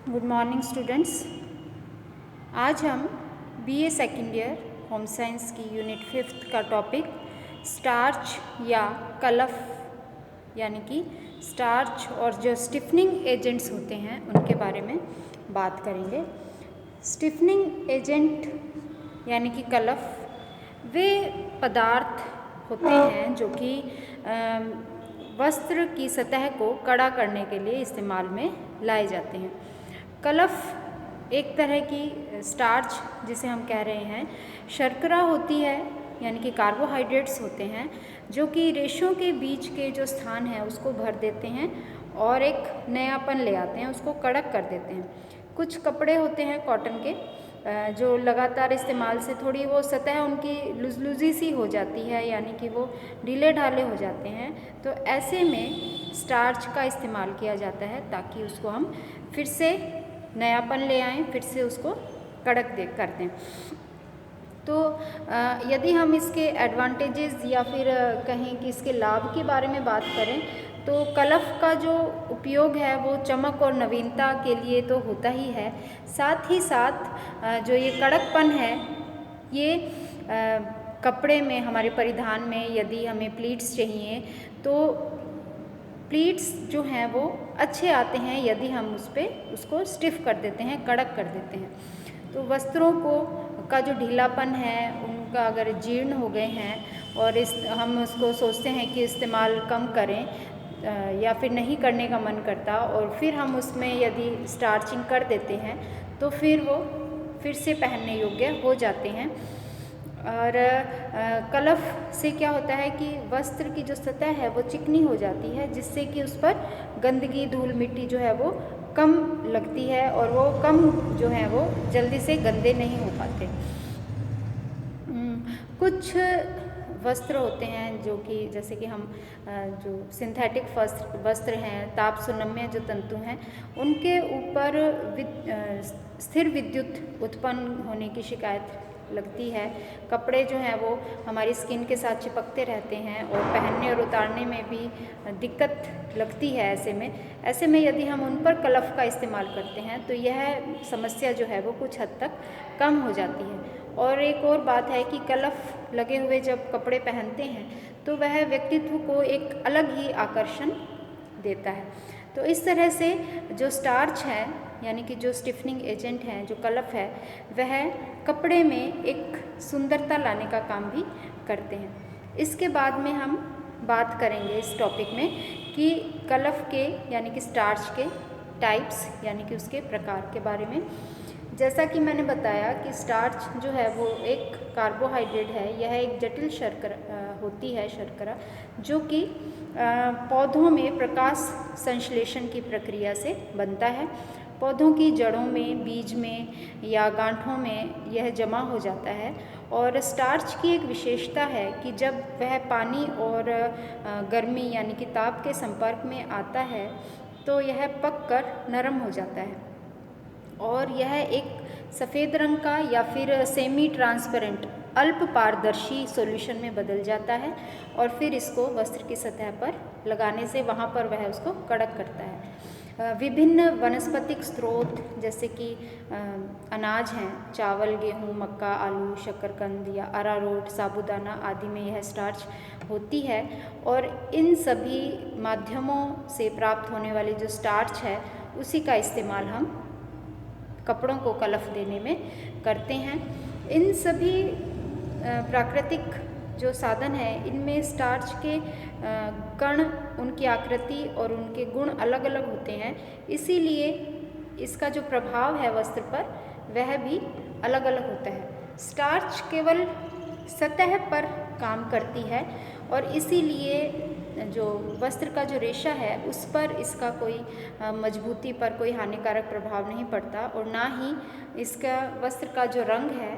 Good morning students. आज हम BA second year home science की यूनिट 5 का टॉपिक स्टार्च या कलफ यानी कि स्टार्च और जो स्टिफनिंग एजेंट्स होते हैं उनके बारे में बात करेंगे। स्टिफनिंग एजेंट यानी कि कलफ वे पदार्थ होते हैं जो कि वस्त्र की सतह को कड़ा करने के लिए इस्तेमाल में लाए जाते हैं। कलफ एक तरह की स्टार्च जिसे हम कह रहे हैं, शर्करा होती है यानी कि कार्बोहाइड्रेट्स होते हैं जो कि रेशों के बीच के जो स्थान है उसको भर देते हैं और एक नयापन ले आते हैं, उसको कड़क कर देते हैं। कुछ कपड़े होते हैं कॉटन के जो लगातार इस्तेमाल से थोड़ी वो सतह उनकी लुज़ी सी हो जाती है यानी कि वो ढीले ढाले हो जाते हैं, तो ऐसे में स्टार्च का इस्तेमाल किया जाता है ताकि उसको हम फिर से नयापन ले आएँ, फिर से उसको कड़क कर दें। तो यदि हम इसके एडवांटेजेस या फिर कहें कि इसके लाभ के बारे में बात करें तो कलफ का जो उपयोग है वो चमक और नवीनता के लिए तो होता ही है, साथ ही साथ जो ये कड़कपन है ये कपड़े में हमारे परिधान में यदि हमें प्लीट्स चाहिए तो प्लीट्स जो हैं वो अच्छे आते हैं यदि हम उस पर उसको स्टिफ कर देते हैं, कड़क कर देते हैं। तो वस्त्रों को का जो ढीलापन है उनका अगर जीर्ण हो गए हैं और हम उसको सोचते हैं कि इस्तेमाल कम करें या फिर नहीं करने का मन करता और फिर हम उसमें यदि स्टार्चिंग कर देते हैं तो फिर वो फिर से पहनने योग्य हो जाते हैं। और कलफ से क्या होता है कि वस्त्र की जो सतह है वो चिकनी हो जाती है, जिससे कि उस पर गंदगी धूल मिट्टी जो है वो कम लगती है और वो कम जो है वो जल्दी से गंदे नहीं हो पाते। कुछ वस्त्र होते हैं जो कि जैसे कि हम जो सिंथेटिक वस्त्र हैं, ताप सुनम्य जो तंतु हैं, उनके ऊपर स्थिर विद्युत उत्पन्न होने की शिकायत लगती है। कपड़े जो हैं वो हमारी स्किन के साथ चिपकते रहते हैं और पहनने और उतारने में भी दिक्कत लगती है। ऐसे में यदि हम उन पर कलफ का इस्तेमाल करते हैं तो यह समस्या जो है वो कुछ हद तक कम हो जाती है। और एक और बात है कि कलफ लगे हुए जब कपड़े पहनते हैं तो वह व्यक्तित्व को एक अलग ही आकर्षण देता है। तो इस तरह से जो स्टार्च है यानी कि जो स्टिफनिंग एजेंट है, जो कलफ है, वह कपड़े में एक सुंदरता लाने का काम भी करते हैं। इसके बाद में हम बात करेंगे इस टॉपिक में कि कलफ के यानी कि स्टार्च के टाइप्स यानी कि उसके प्रकार के बारे में। जैसा कि मैंने बताया कि स्टार्च जो है वो एक कार्बोहाइड्रेट है, यह एक जटिल शर्करा होती है, शर्करा जो कि पौधों में प्रकाश संश्लेषण की प्रक्रिया से बनता है। पौधों की जड़ों में, बीज में या गांठों में यह जमा हो जाता है और स्टार्च की एक विशेषता है कि जब वह पानी और गर्मी यानी कि ताप के संपर्क में आता है तो यह पककर नरम हो जाता है और यह एक सफ़ेद रंग का या फिर सेमी ट्रांसपेरेंट अल्प पारदर्शी सॉल्यूशन में बदल जाता है और फिर इसको वस्त्र की सतह पर लगाने से वहाँ पर वह उसको कड़क करता है। विभिन्न वनस्पतिक स्रोत जैसे कि अनाज हैं, चावल, गेहूँ, मक्का, आलू, शकरकंद या अरारोट, साबूदाना आदि में यह स्टार्च होती है और इन सभी माध्यमों से प्राप्त होने वाली जो स्टार्च है उसी का इस्तेमाल हम कपड़ों को कलफ देने में करते हैं। इन सभी प्राकृतिक जो साधन है इनमें स्टार्च के कण, उनकी आकृति और उनके गुण अलग अलग होते हैं, इसीलिए इसका जो प्रभाव है वस्त्र पर वह भी अलग अलग होता है। स्टार्च केवल सतह पर काम करती है और इसीलिए जो वस्त्र का जो रेशा है उस पर इसका कोई मजबूती पर कोई हानिकारक प्रभाव नहीं पड़ता और ना ही इसका वस्त्र का जो रंग है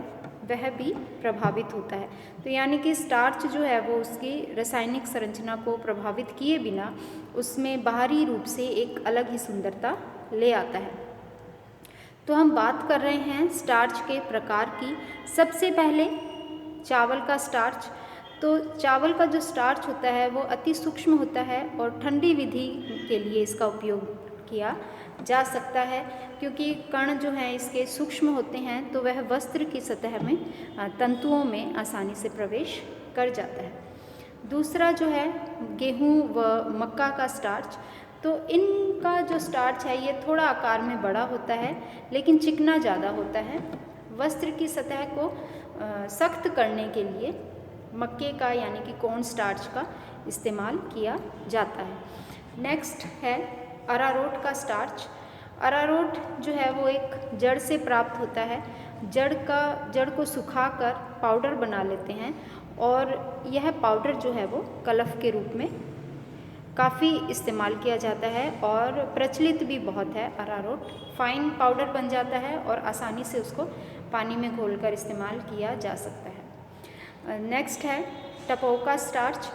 वह भी प्रभावित होता है। तो यानी कि स्टार्च जो है वो उसकी रासायनिक संरचना को प्रभावित किए बिना उसमें बाहरी रूप से एक अलग ही सुंदरता ले आता है। तो हम बात कर रहे हैं स्टार्च के प्रकार की। सबसे पहले चावल का स्टार्च। तो चावल का जो स्टार्च होता है वो अति सूक्ष्म होता है और ठंडी विधि के लिए इसका उपयोग किया जा सकता है, क्योंकि कण जो हैं इसके सूक्ष्म होते हैं तो वह वस्त्र की सतह में तंतुओं में आसानी से प्रवेश कर जाता है। दूसरा जो है गेहूँ व मक्का का स्टार्च, तो इनका जो स्टार्च है ये थोड़ा आकार में बड़ा होता है लेकिन चिकना ज़्यादा होता है। वस्त्र की सतह को सख्त करने के लिए मक्के का यानी कि कॉर्न स्टार्च का इस्तेमाल किया जाता है। नेक्स्ट है अरारोट का स्टार्च। अरारोट जो है वो एक जड़ से प्राप्त होता है। जड़ को सुखाकर पाउडर बना लेते हैं और यह पाउडर जो है वो कलफ के रूप में काफ़ी इस्तेमाल किया जाता है और प्रचलित भी बहुत है। अरारोट फाइन पाउडर बन जाता है और आसानी से उसको पानी में घोलकर इस्तेमाल किया जा सकता है। नेक्स्ट है टपोका स्टार्च।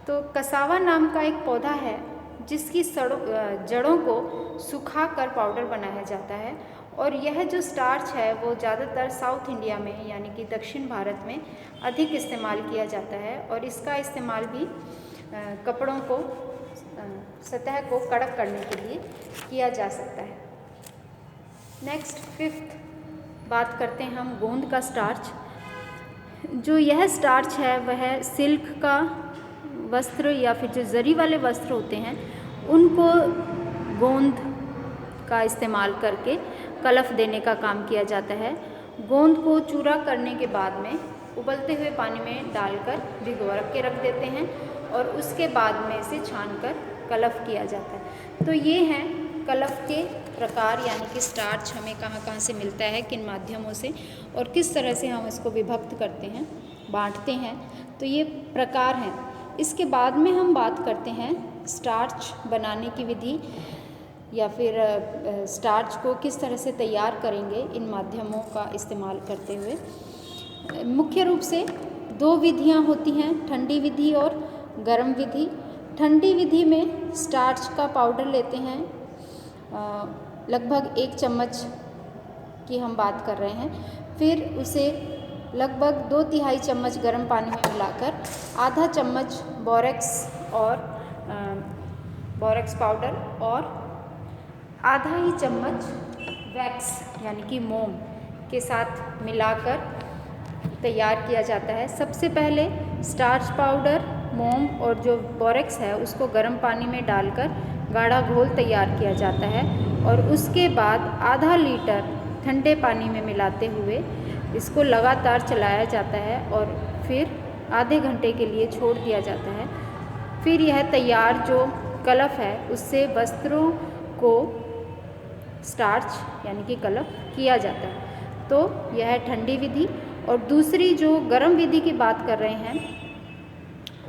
तो कसावा नाम का एक पौधा है जिसकी जड़ों को सुखाकर पाउडर बनाया जाता है और यह जो स्टार्च है वो ज़्यादातर साउथ इंडिया में यानी कि दक्षिण भारत में अधिक इस्तेमाल किया जाता है और इसका इस्तेमाल भी कपड़ों को सतह को कड़क करने के लिए किया जा सकता है। नेक्स्ट फिफ्थ बात करते हैं हम गोंद का स्टार्च। जो यह स्टार्च है वह सिल्क का वस्त्र या फिर जो जरी वाले वस्त्र होते हैं उनको गोंद का इस्तेमाल करके कलफ देने का काम किया जाता है। गोंद को चूरा करने के बाद में उबलते हुए पानी में डालकर भिगो के रख देते हैं और उसके बाद में इसे छानकर कलफ किया जाता है। तो ये हैं कलफ के प्रकार, यानी कि स्टार्च हमें कहाँ कहाँ से मिलता है, किन माध्यमों से और किस तरह से हम इसको विभक्त करते हैं, बांटते हैं। तो ये प्रकार हैं। इसके बाद में हम बात करते हैं स्टार्च बनाने की विधि या फिर स्टार्च को किस तरह से तैयार करेंगे इन माध्यमों का इस्तेमाल करते हुए। मुख्य रूप से दो विधियां होती हैं, ठंडी विधि और गर्म विधि। ठंडी विधि में स्टार्च का पाउडर लेते हैं, लगभग 1 चम्मच की हम बात कर रहे हैं। फिर उसे लगभग 2/3 चम्मच गर्म पानी में मिलाकर आधा चम्मच बोरेक्स पाउडर और आधा ही चम्मच वैक्स यानी कि मोम के साथ मिलाकर तैयार किया जाता है। सबसे पहले स्टार्च पाउडर, मोम और जो बोरेक्स है उसको गर्म पानी में डालकर गाढ़ा घोल तैयार किया जाता है और उसके बाद आधा लीटर ठंडे पानी में मिलाते हुए इसको लगातार चलाया जाता है और फिर आधे घंटे के लिए छोड़ दिया जाता है। फिर यह तैयार जो कलफ है उससे वस्त्रों को स्टार्च यानी कि कलफ किया जाता है। तो यह है ठंडी विधि। और दूसरी जो गर्म विधि की बात कर रहे हैं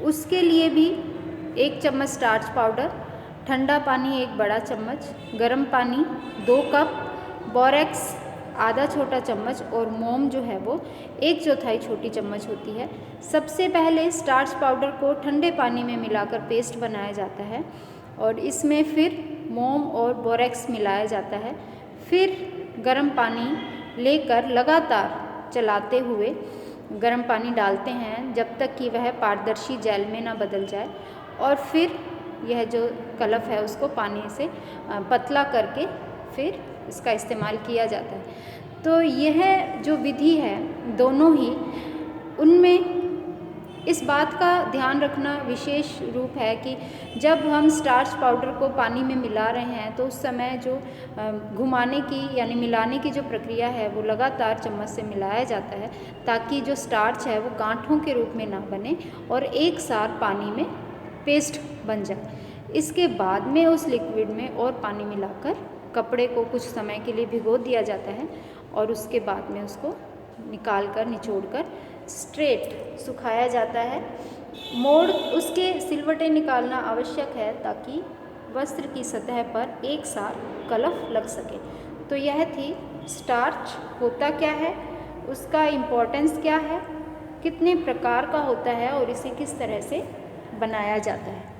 उसके लिए भी 1 चम्मच स्टार्च पाउडर, ठंडा पानी 1 बड़ा चम्मच, गर्म पानी 2 कप, बोरेक्स आधा छोटा चम्मच और मोम जो है वो 1/4 छोटी चम्मच होती है। सबसे पहले स्टार्च पाउडर को ठंडे पानी में मिलाकर पेस्ट बनाया जाता है और इसमें फिर मोम और बोरेक्स मिलाया जाता है। फिर गर्म पानी लेकर लगातार चलाते हुए गर्म पानी डालते हैं जब तक कि वह पारदर्शी जेल में ना बदल जाए और फिर यह जो कलफ है उसको पानी से पतला करके फिर इसका इस्तेमाल किया जाता है। तो यह जो विधि है दोनों ही, उनमें इस बात का ध्यान रखना विशेष रूप है कि जब हम स्टार्च पाउडर को पानी में मिला रहे हैं तो उस समय जो घुमाने की यानी मिलाने की जो प्रक्रिया है वो लगातार चम्मच से मिलाया जाता है ताकि जो स्टार्च है वो गांठों के रूप में ना बने और एक साथ पानी में पेस्ट बन जाए। इसके बाद में उस लिक्विड में और पानी मिलाकर कपड़े को कुछ समय के लिए भिगो दिया जाता है और उसके बाद में उसको निचोड़ कर स्ट्रेट सुखाया जाता है। मोड़ उसके सिलवटें निकालना आवश्यक है ताकि वस्त्र की सतह पर एक साथ कलफ लग सके। तो यह थी स्टार्च होता क्या है, उसका इम्पोर्टेंस क्या है, कितने प्रकार का होता है और इसे किस तरह से बनाया जाता है।